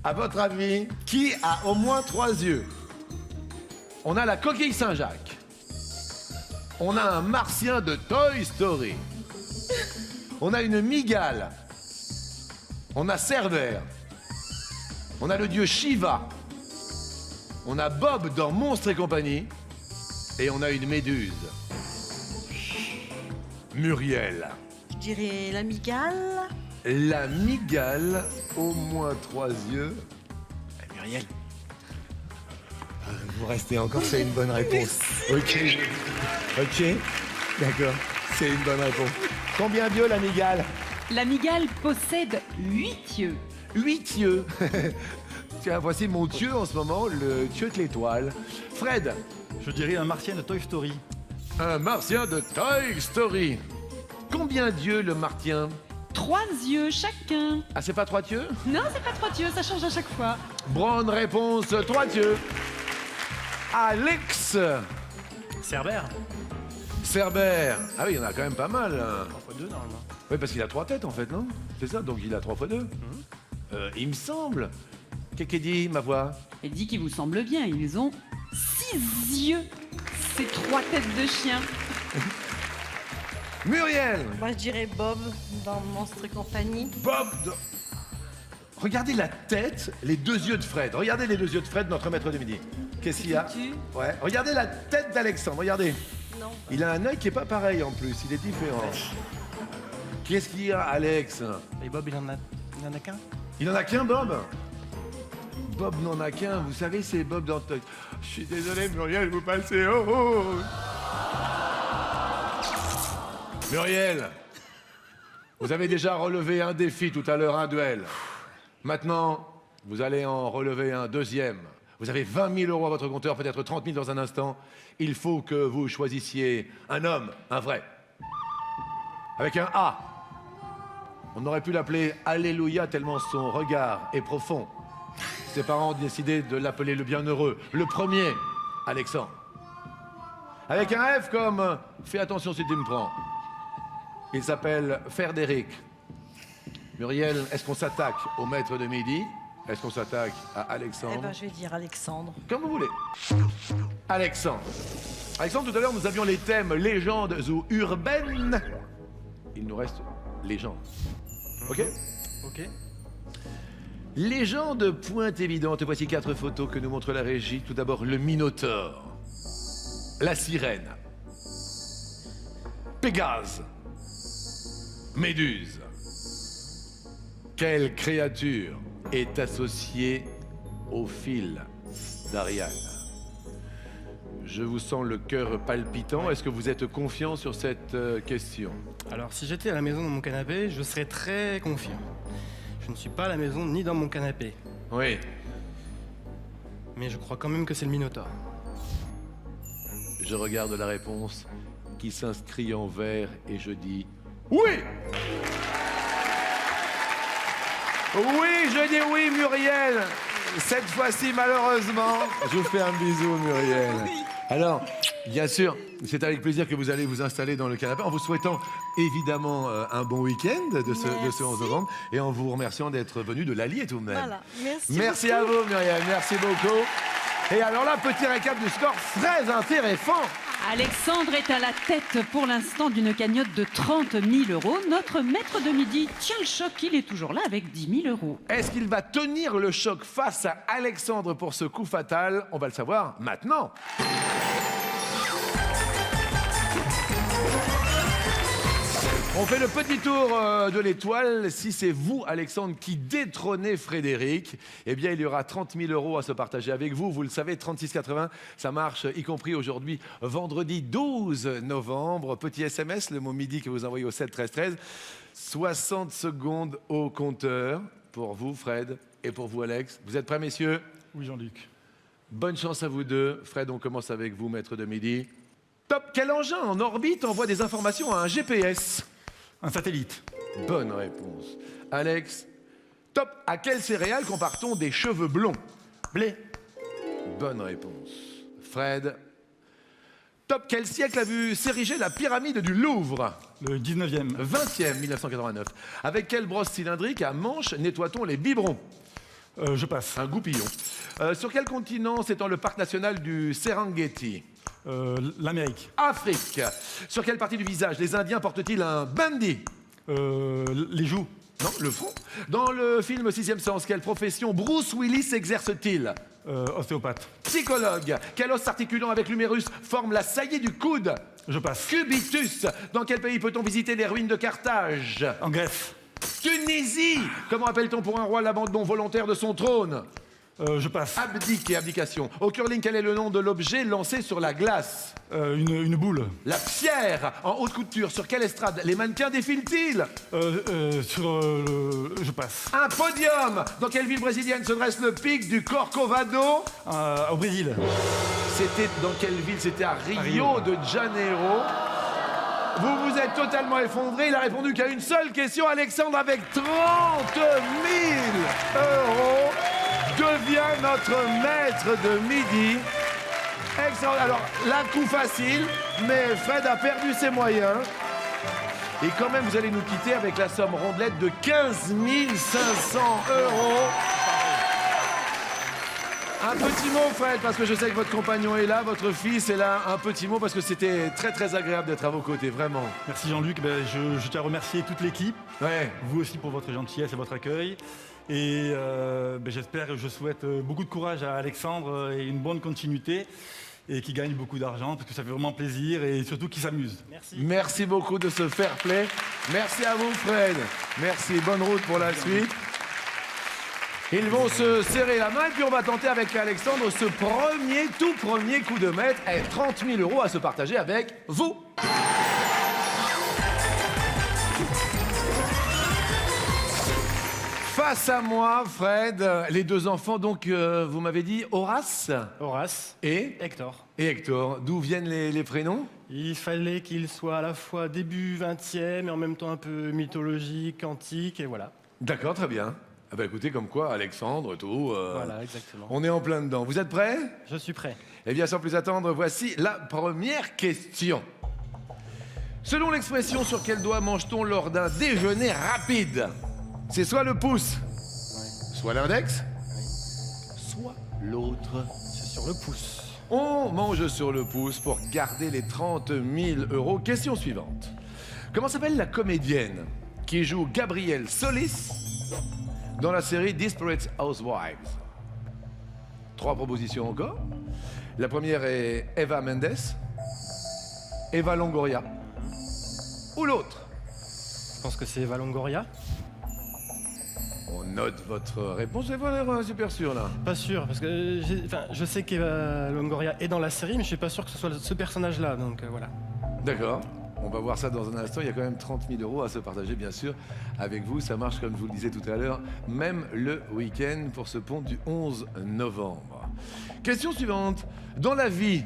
Speaker 1: À votre avis, qui a au moins 3 yeux? On a la coquille Saint-Jacques. On a un martien de Toy Story. On a une mygale. On a Cerbère. On a le dieu Shiva. On a Bob dans Monstres et compagnie. Et on a une méduse. Muriel.
Speaker 5: Je dirais la mygale.
Speaker 1: La mygale, au moins 3 yeux. Muriel. Vous restez encore, c'est une bonne réponse. Ok. Ok. D'accord. C'est une bonne réponse. Combien d'yeux la mygale?
Speaker 4: La mygale possède 8 yeux.
Speaker 1: 8 yeux. Tiens, voici mon dieu en ce moment, le dieu de l'étoile. Fred,
Speaker 2: Je dirais un martien de Toy Story.
Speaker 1: un martien de Toy Story. Combien d'yeux le martien?
Speaker 4: 3 yeux chacun.
Speaker 1: Ah, c'est pas 3 yeux?
Speaker 4: Non, c'est pas 3 yeux, ça change à chaque fois.
Speaker 1: Bonne réponse, 3 yeux. Alex
Speaker 3: Cerbère.
Speaker 1: Cerbère. Ah oui, il y en a quand même pas mal. Hein.
Speaker 3: 3 fois 2 normalement.
Speaker 1: Oui, parce qu'il a 3 têtes en fait, non? C'est ça, donc il a 3 fois 2. Il me semble. Qu'est-ce qu'il dit, ma voix?
Speaker 4: Et dit qu'il vous semble bien, ils ont 6 yeux. Ces 3 têtes de chien.
Speaker 1: Muriel.
Speaker 5: Moi, je dirais Bob dans Monstres et compagnie.
Speaker 1: Bob. Regardez la tête, les 2 yeux de Fred. Regardez les 2 yeux de Fred, notre maître de midi. Qu'est-ce qu'il y a?
Speaker 5: Tu
Speaker 1: Ouais. Regardez la tête d'Alexandre, regardez.
Speaker 5: Non.
Speaker 1: Il a un œil qui est pas pareil en plus, il est différent. Qu'est-ce qu'il y a, Alex?
Speaker 3: Et Bob, il en a qu'un.
Speaker 1: Il en a qu'un, Bob? Bob n'en a qu'un, vous savez, c'est Bob dans Toy. Je suis désolé, Muriel, vous passez. Oh, oh. Muriel, vous avez déjà relevé un défi tout à l'heure, un duel. Maintenant, vous allez en relever un deuxième. Vous avez 20 000 euros à votre compteur, peut-être 30 000 dans un instant. Il faut que vous choisissiez un homme, un vrai. Avec un A. On aurait pu l'appeler Alléluia tellement son regard est profond. Ses parents ont décidé de l'appeler le bienheureux. Le premier, Alexandre. Avec un F comme fais attention si tu me prends. Il s'appelle Frédéric. Muriel, est-ce qu'on s'attaque au maître de midi? Est-ce qu'on s'attaque à Alexandre?
Speaker 5: Eh ben, je vais dire Alexandre.
Speaker 1: Comme vous voulez. Alexandre. Alexandre, tout à l'heure, nous avions les thèmes légendes ou urbaines. Il nous reste légende. OK?
Speaker 3: Ok.
Speaker 1: Légende pointe évidente. Voici 4 photos que nous montre la régie. Tout d'abord, le Minotaure. La sirène. Pégase. Méduse. Quelle créature est associée au fil d'Ariane? Je vous sens le cœur palpitant. Est-ce que vous êtes confiant sur cette question?
Speaker 3: Alors, si j'étais à la maison dans mon canapé, je serais très confiant. Je ne suis pas à la maison ni dans mon canapé.
Speaker 1: Oui.
Speaker 3: Mais je crois quand même que c'est le Minotaure.
Speaker 1: Je regarde la réponse qui s'inscrit en vert et je dis oui! Oui, je dis oui, Muriel. Cette fois-ci, malheureusement, je vous fais un bisou, Muriel. Alors, bien sûr, c'est avec plaisir que vous allez vous installer dans le canapé en vous souhaitant évidemment un bon week-end de ce 11 novembre et en vous remerciant d'être venu de l'Allier tout de même.
Speaker 5: Voilà. Merci.
Speaker 1: Merci
Speaker 5: beaucoup.
Speaker 1: à vous, Muriel. Merci beaucoup. Et alors là, petit récap du score très intéressant.
Speaker 4: Alexandre est à la tête pour l'instant d'une cagnotte de 30 000 euros. Notre maître de midi tient le choc, il est toujours là avec 10 000 euros.
Speaker 1: Est-ce qu'il va tenir le choc face à Alexandre pour ce coup fatal? On va le savoir maintenant. On fait le petit tour de l'étoile. Si c'est vous, Alexandre, qui détrônez Frédéric, eh bien, il y aura 30 000 euros à se partager avec vous. Vous le savez, 36,80, ça marche, y compris aujourd'hui, vendredi 12 novembre. Petit SMS, le mot midi que vous envoyez au 7 13 13. 60 secondes au compteur pour vous, Fred, et pour vous, Alex. Vous êtes prêts, messieurs?
Speaker 2: Oui, Jean-Luc.
Speaker 1: Bonne chance à vous deux. Fred, on commence avec vous, maître de midi. Top. Quel engin en orbite envoie des informations à un GPS?
Speaker 2: Un satellite.
Speaker 1: Bonne réponse. Alex. Top. À quelle céréale compare-t-on des cheveux blonds?
Speaker 2: Blé.
Speaker 1: Bonne réponse. Fred. Top. Quel siècle a vu s'ériger la pyramide du Louvre?
Speaker 2: Le 19e.
Speaker 1: 20e, 1989. Avec quelle brosse cylindrique à manche nettoie-t-on les biberons?
Speaker 2: Je passe.
Speaker 1: Un goupillon. Sur quel continent s'étend le parc national du Serengeti?
Speaker 2: L'Amérique.
Speaker 1: Afrique. Sur quelle partie du visage les Indiens portent-ils un bandi?
Speaker 2: Les joues.
Speaker 1: Non, le front. Dans le film Sixième Sens, quelle profession Bruce Willis exerce-t-il?
Speaker 2: Ostéopathe.
Speaker 1: Psychologue. Quel os s'articulant avec l'humérus forme la saillie du coude?
Speaker 2: Je passe.
Speaker 1: Cubitus. Dans quel pays peut-on visiter les ruines de Carthage?
Speaker 2: En Grèce.
Speaker 1: Tunisie. Comment appelle-t-on pour un roi l'abandon volontaire de son trône?
Speaker 2: Je passe.
Speaker 1: Abdique et abdication. Au curling, quel est le nom de l'objet lancé sur la glace?
Speaker 2: Une boule.
Speaker 1: La pierre. En haute couture, sur quelle estrade les mannequins défilent-ils?
Speaker 2: Je passe.
Speaker 1: Un podium. Dans quelle ville brésilienne se dresse le pic du Corcovado?
Speaker 2: Au Brésil.
Speaker 1: C'était dans quelle ville? C'était à
Speaker 2: Rio.
Speaker 1: Rio de Janeiro. Vous vous êtes totalement effondré. Il a répondu qu'à une seule question. Alexandre, avec 30 000 euros, devient notre maître de midi. Excellent. Alors, là, coup facile, mais Fred a perdu ses moyens. Et quand même, vous allez nous quitter avec la somme rondelette de 15 500 euros. Un petit mot, Fred, parce que je sais que votre compagnon est là, votre fils est là. Un petit mot, parce que c'était très, très agréable d'être à vos côtés, vraiment.
Speaker 2: Merci Jean-Luc. Je tiens à remercier toute l'équipe.
Speaker 1: Ouais.
Speaker 2: Vous aussi pour votre gentillesse et votre accueil. Et j'espère et je souhaite beaucoup de courage à Alexandre et une bonne continuité. Et qu'il gagne beaucoup d'argent, parce que ça fait vraiment plaisir. Et surtout qu'il s'amuse.
Speaker 3: Merci.
Speaker 1: Merci beaucoup de ce fair play. Merci à vous, Fred. Merci. Bonne route pour la suite. Ils vont se serrer la main et puis on va tenter avec Alexandre ce tout premier coup de maître. 30 000 euros à se partager avec vous. Face à moi, Fred, les deux enfants, donc vous m'avez dit Horace
Speaker 3: Horace
Speaker 1: et
Speaker 3: Hector.
Speaker 1: Hector. D'où viennent les prénoms?
Speaker 3: Il fallait qu'il soit à la fois début 20e et en même temps un peu mythologique, antique, et voilà.
Speaker 1: D'accord, très bien. Ah bah écoutez, comme quoi, Alexandre, tout.
Speaker 3: Voilà, exactement.
Speaker 1: On est en plein dedans. Vous êtes prêts?
Speaker 3: Je suis prêt.
Speaker 1: Eh bien, sans plus attendre, voici la première question. Selon l'expression sur quel doigt mange-t-on lors d'un déjeuner rapide? C'est soit le pouce, soit l'index, soit l'autre.
Speaker 3: C'est sur le pouce.
Speaker 1: On mange sur le pouce pour garder les 30 000 euros. Question suivante. Comment s'appelle la comédienne qui joue Gabrielle Solis dans la série Desperate Housewives? 3 propositions encore. La première est Eva Mendes, Eva Longoria ou l'autre.
Speaker 3: Je pense que c'est Eva Longoria.
Speaker 1: On note votre réponse. Vous avez l'air super sûr là.
Speaker 3: Pas sûr, parce que je sais qu'Eva Longoria est dans la série, mais je suis pas sûr que ce soit ce personnage-là, donc voilà.
Speaker 1: D'accord. On va voir ça dans un instant. Il y a quand même 30 000 euros à se partager, bien sûr, avec vous. Ça marche, comme je vous le disais tout à l'heure, même le week-end pour ce pont du 11 novembre. Question suivante. Dans la vie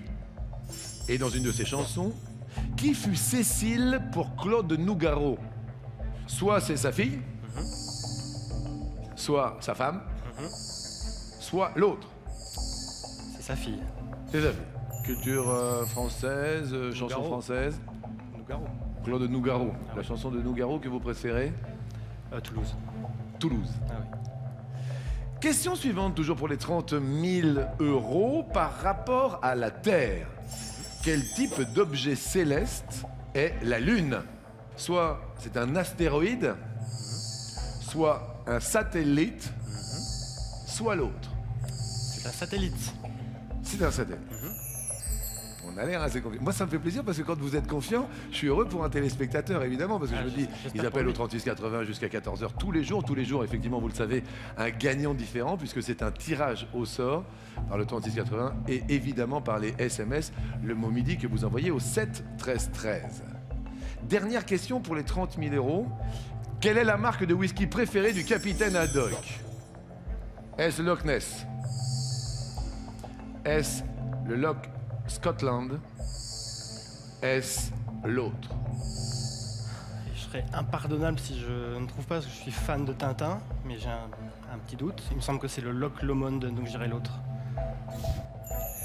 Speaker 1: et dans une de ses chansons, qui fut Cécile pour Claude Nougaro? Soit c'est sa fille, soit sa femme, soit l'autre.
Speaker 3: C'est sa fille.
Speaker 1: C'est sa fille. Culture française, chanson
Speaker 3: Nougaro.
Speaker 1: française.
Speaker 3: Nougaro.
Speaker 1: Claude Nougaro.
Speaker 3: Ah
Speaker 1: La
Speaker 3: oui.
Speaker 1: chanson de Nougaro que vous préférez?
Speaker 3: Toulouse.
Speaker 1: Toulouse.
Speaker 3: Ah oui.
Speaker 1: Question suivante, toujours pour les 30 000 euros. Par rapport à la Terre, quel type d'objet céleste est la Lune? Soit c'est un astéroïde, soit un satellite, soit l'autre.
Speaker 3: C'est un satellite.
Speaker 1: C'est un satellite. On a l'air assez confiant. Moi, ça me fait plaisir parce que quand vous êtes confiant, je suis heureux pour un téléspectateur, évidemment, parce que je me dis,
Speaker 3: j'espère
Speaker 1: ils
Speaker 3: pour
Speaker 1: appellent
Speaker 3: lui.
Speaker 1: au 3680 jusqu'à 14h tous les jours, effectivement, vous le savez, un gagnant différent, puisque c'est un tirage au sort par le 3680 et évidemment par les SMS, le mot midi que vous envoyez au 7 13 13. Dernière question pour les 30 000 euros. Quelle est la marque de whisky préférée du capitaine Haddock? Est-ce Loch Ness? Est-ce le Loch Scotland? Est-ce l'autre?
Speaker 3: Et je serais impardonnable si je ne trouve pas, parce que je suis fan de Tintin, mais j'ai un petit doute. Il me semble que c'est le Loch Lomond, donc j'irai l'autre.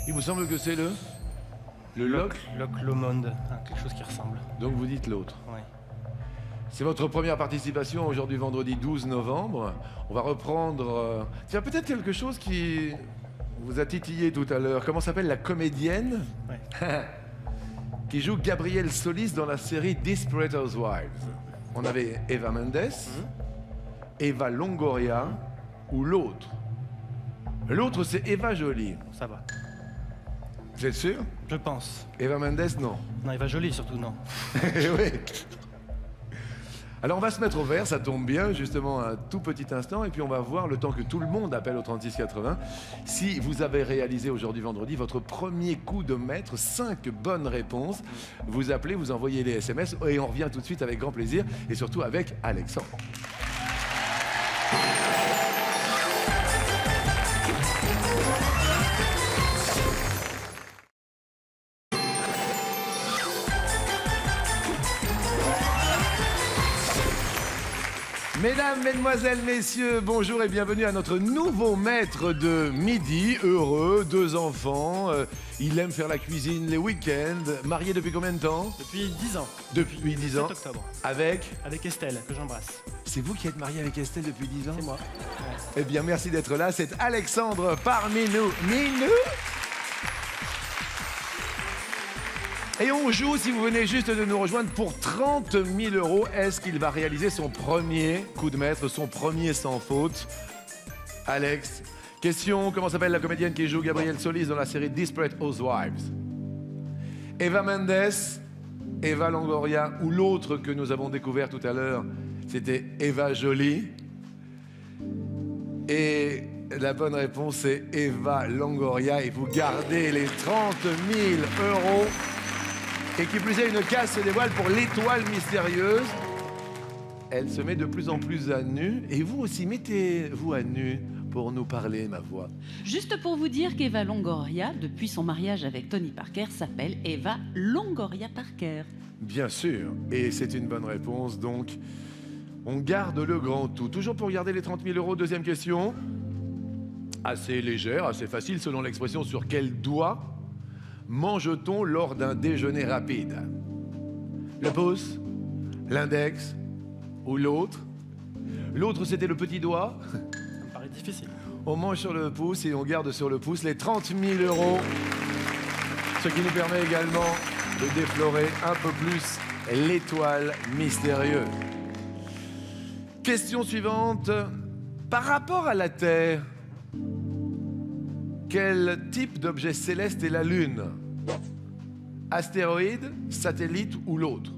Speaker 1: Il vous semble que c'est le Loch?
Speaker 3: Loch Lomond, quelque chose qui ressemble.
Speaker 1: Donc vous dites l'autre.
Speaker 3: Ouais.
Speaker 1: C'est votre première participation aujourd'hui, vendredi 12 novembre. On va reprendre... Tiens, peut-être quelque chose qui vous a titillé tout à l'heure. Comment s'appelle la comédienne
Speaker 3: Ouais.
Speaker 1: qui joue Gabrielle Solis dans la série Desperate Housewives? On avait Eva Mendes, Eva Longoria ou l'autre. L'autre, c'est Eva Jolie.
Speaker 3: Ça va.
Speaker 1: Vous êtes sûr?
Speaker 3: Je pense.
Speaker 1: Eva Mendes, non.
Speaker 3: Non, il va joli surtout, non.
Speaker 1: Oui. Alors on va se mettre au vert, ça tombe bien, justement un tout petit instant, et puis on va voir, le temps que tout le monde appelle au 3680, si vous avez réalisé aujourd'hui vendredi votre premier coup de maître, 5 bonnes réponses. Vous appelez, vous envoyez les SMS, et on revient tout de suite avec grand plaisir, et surtout avec Alexandre. Mesdames, Mesdemoiselles, Messieurs, bonjour et bienvenue à notre nouveau maître de midi. Heureux, 2 enfants, il aime faire la cuisine les week-ends. Marié depuis combien de temps?
Speaker 3: Depuis 10 ans.
Speaker 1: Depuis 10 ans.
Speaker 3: 7 octobre.
Speaker 1: Avec?
Speaker 3: Avec Estelle, que j'embrasse.
Speaker 1: C'est vous qui êtes marié avec Estelle depuis 10 ans?
Speaker 3: C'est moi.
Speaker 1: Eh bien, merci d'être là. C'est Alexandre parmi nous. Et on joue, si vous venez juste de nous rejoindre, pour 30 000 €. Est-ce qu'il va réaliser son premier coup de maître, son premier sans faute? Alex, question, comment s'appelle la comédienne qui joue Gabrielle Solis dans la série Desperate Housewives? Eva Mendes, Eva Longoria ou l'autre que nous avons découvert tout à l'heure, c'était Eva Jolie. Et la bonne réponse c'est Eva Longoria et vous gardez les 30 000 €. Et qui plus est, une case se dévoile pour l'étoile mystérieuse. Elle se met de plus en plus à nu. Et vous aussi, mettez-vous à nu pour nous parler, ma voix.
Speaker 4: Juste pour vous dire qu'Eva Longoria, depuis son mariage avec Tony Parker, s'appelle Eva Longoria Parker.
Speaker 1: Bien sûr. Et c'est une bonne réponse, donc on garde le grand tout. Toujours pour garder les 30 000 €. Deuxième question. Assez légère, assez facile, selon l'expression sur quel doigt mange-t-on lors d'un déjeuner rapide? Le pouce, l'index ou l'autre? L'autre, c'était le petit doigt.
Speaker 3: Ça me paraît difficile.
Speaker 1: On mange sur le pouce et on garde sur le pouce les 30 000 €. Ce qui nous permet également de déflorer un peu plus l'étoile mystérieuse. Question suivante. Par rapport à la Terre, quel type d'objet céleste est la Lune? Astéroïde, satellite ou l'autre?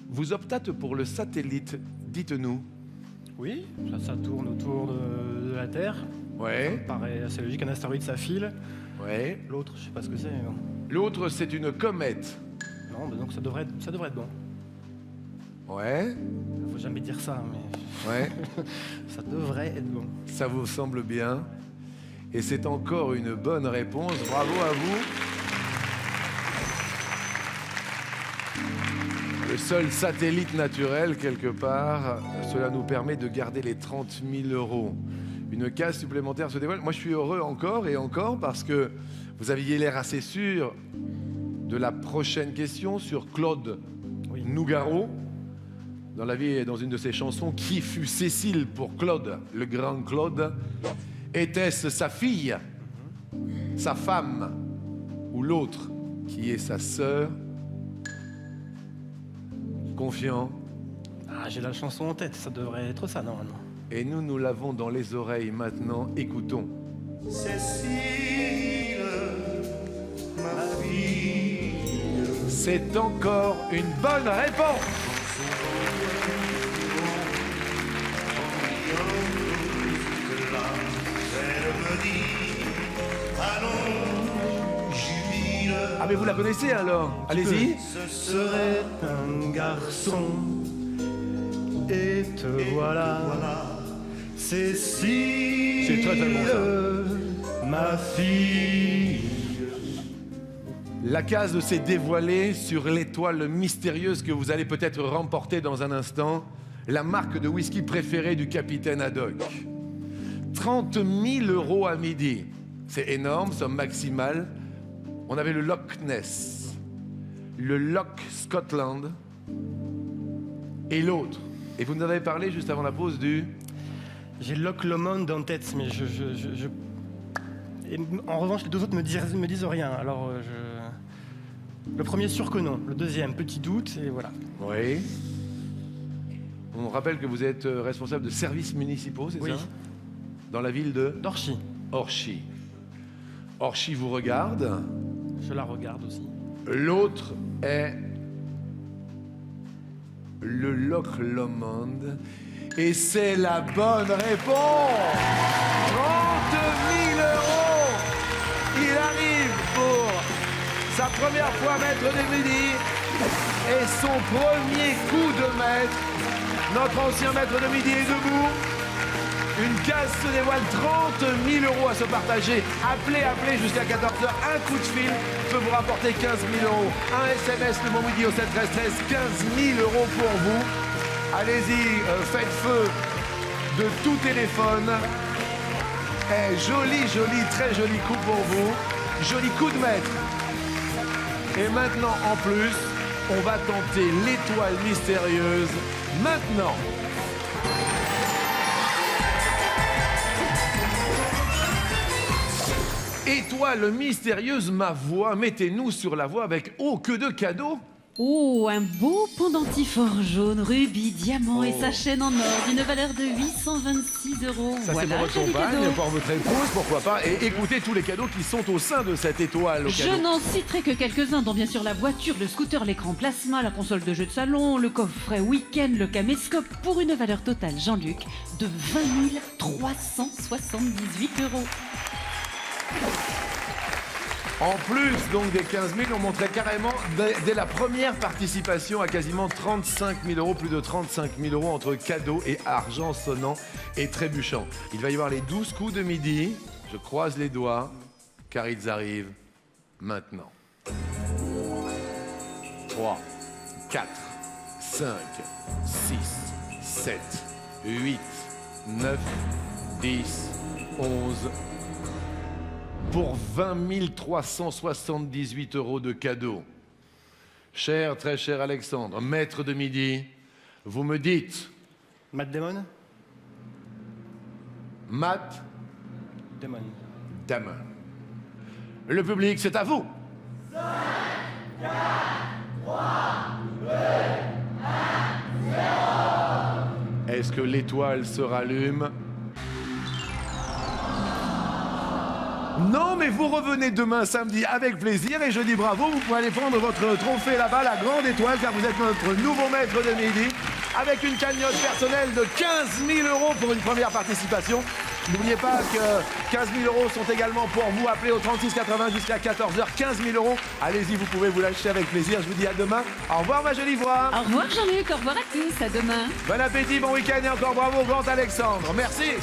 Speaker 1: Vous optâtes pour le satellite, dites-nous.
Speaker 3: Oui, ça tourne autour de la Terre.
Speaker 1: Ouais,
Speaker 3: Ça me paraît assez logique, un astéroïde ça file.
Speaker 1: ouais.
Speaker 3: L'autre, je sais pas ce que c'est. Mais bon.
Speaker 1: L'autre, c'est une comète.
Speaker 3: Non, bah donc ça devrait être bon.
Speaker 1: Ouais,
Speaker 3: Faut jamais dire ça, mais
Speaker 1: ouais.
Speaker 3: ça devrait être bon.
Speaker 1: Ça vous semble bien. Et c'est encore une bonne réponse. Bravo à vous. Le seul satellite naturel, quelque part, cela nous permet de garder les 30 000 €. Une case supplémentaire se dévoile. Moi, je suis heureux encore et encore parce que vous aviez l'air assez sûr de la prochaine question sur Claude Nougaro. Dans la vie et dans une de ses chansons, qui fut Cécile pour Claude, le grand Claude? Était-ce sa fille, sa femme ou l'autre qui est sa sœur? Confiant.
Speaker 3: Ah, j'ai la chanson en tête, ça devrait être ça normalement.
Speaker 1: Et nous l'avons dans les oreilles maintenant. Écoutons.
Speaker 9: Cécile, ma fille.
Speaker 1: C'est encore une bonne réponse. Ah mais vous la connaissez alors? Allez-y.
Speaker 3: Ce serait un garçon, et te voilà, Cécile,
Speaker 1: C'est très bon,
Speaker 3: ma fille.
Speaker 1: La case s'est dévoilée sur l'étoile mystérieuse que vous allez peut-être remporter dans un instant. La marque de whisky préférée du capitaine Haddock. 30 000 € à midi. C'est énorme, somme maximale. On avait le Loch Ness, le Loch Scotland et l'autre. Et vous nous en avez parlé juste avant la pause du...
Speaker 3: J'ai Loch Lomond en tête, mais Et en revanche, les deux autres me disent rien. Alors, le premier sûr que non. Le deuxième, petit doute, et voilà.
Speaker 1: Oui. On rappelle que vous êtes responsable de services municipaux, c'est
Speaker 3: Oui.
Speaker 1: ça? Dans la ville de
Speaker 3: Dorchy.
Speaker 1: Orchy. Orchy vous regarde.
Speaker 3: Je la regarde aussi.
Speaker 1: L'autre est le Loch Lomond. Et c'est la bonne réponse. 30 000 euros. Il arrive pour sa première fois maître de midi et son premier coup de maître. Notre ancien maître de midi est debout. Une case se dévoile, 30 000 euros à se partager. Appelez jusqu'à 14h. Un coup de fil peut vous rapporter 15 000 euros. Un SMS le bon midi au 7 13 13, 15 000 euros pour vous. Allez-y, faites feu de tout téléphone. Joli, très joli coup pour vous. Joli coup de maître. Et maintenant, en plus, on va tenter l'étoile mystérieuse. Maintenant. Étoile mystérieuse, ma voix. Mettez-nous sur la voie avec que de cadeaux.
Speaker 4: Oh, un beau pendentif or jaune, rubis, diamant et sa chaîne en or d'une valeur de 826 euros.
Speaker 1: Ça,
Speaker 4: voilà,
Speaker 1: c'est pour votre
Speaker 4: joli
Speaker 1: compagne,
Speaker 4: cadeau.
Speaker 1: pour votre épouse, pourquoi pas. Et écoutez tous les cadeaux qui sont au sein de cette étoile. Au
Speaker 4: Je
Speaker 1: cadeau.
Speaker 4: n'en citerai que quelques-uns, dont bien sûr la voiture, le scooter, l'écran plasma, la console de jeu de salon, le coffret week-end, le caméscope, pour une valeur totale, Jean-Luc, de 20 378 euros.
Speaker 1: En plus donc des 15 000, on montrait carrément dès la première participation à quasiment 35 000 euros, plus de 35 000 euros entre cadeaux et argent sonnant et trébuchant. Il va y avoir les 12 coups de midi. Je croise les doigts car ils arrivent maintenant. 3, 4, 5, 6, 7, 8, 9, 10, 11... pour 20 378 euros de cadeaux. Cher, très cher Alexandre, maître de midi, vous me dites...
Speaker 3: Matt Damon.
Speaker 1: Matt
Speaker 3: Damon.
Speaker 1: Damon. Le public, c'est à vous.
Speaker 9: 5, 4, 3, 2, 1, 0.
Speaker 1: Est-ce que l'étoile se rallume? Non, mais vous revenez demain samedi avec plaisir et je dis bravo, vous pouvez aller prendre votre trophée là-bas, la grande étoile, car vous êtes notre nouveau maître de midi, avec une cagnotte personnelle de 15 000 euros pour une première participation. N'oubliez pas que 15 000 euros sont également pour vous. Appelez au 36 80 jusqu'à 14h, 15 000 euros. Allez-y, vous pouvez vous lâcher avec plaisir. Je vous dis à demain. Au revoir, ma jolie voix.
Speaker 4: Au revoir Jean-Luc, au revoir à tous, à demain.
Speaker 1: Bon appétit, bon week-end et encore bravo, grand Alexandre. Merci.